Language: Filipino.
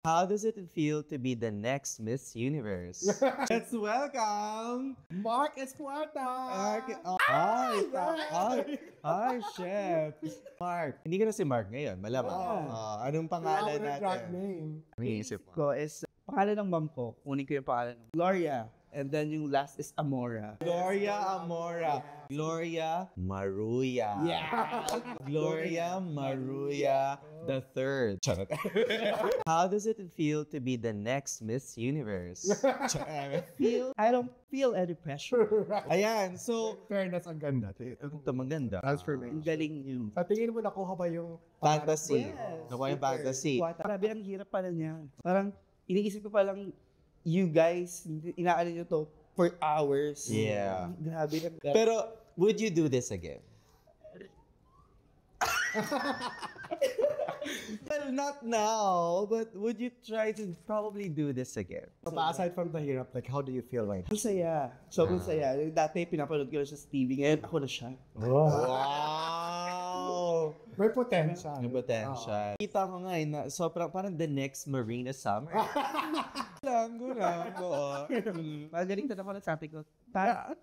How does it feel to be the next Miss Universe? Let's welcome Mark Escuarta! Hi, Chef! Mark. Hindi ka na si Mark ngayon, malamang. Anong pangalan Drag natin? name. Iniisip mo. Ko is, pangalan ng mom ko, kunin ko yung pangalan ng Gloria. And then yung last is Amora. Gloria Amora. Gloria Maruya. Yeah! Gloria Maruya the third. Charot. How does it feel to be the next Miss Universe? I don't feel any pressure. Ayan, so Fairness, ang ganda. ito maganda. Ang Transformation. galing yun. Sa tingin mo, nakuha ba yung Fantasy. Yes. Nakuha yung fantasy. Grabe, ang hirap pala niya. Parang, iniisip ko palang, you guys, inaano nyo to for hours. Yeah. Grabe. Pero, would you do this again? Well, not now, but would you try to probably do this again? aside from the hirap, like, how do you feel right now? Ang saya. Sobrang saya. Dati, pinapanood ko lang siya sa TV. Ngayon, ako na siya. Wow! May potential. Yung potential. Kita ko nga na sobrang parang the next Marina Summer. Langgo. Magaling na ako na sabi ko. Pa.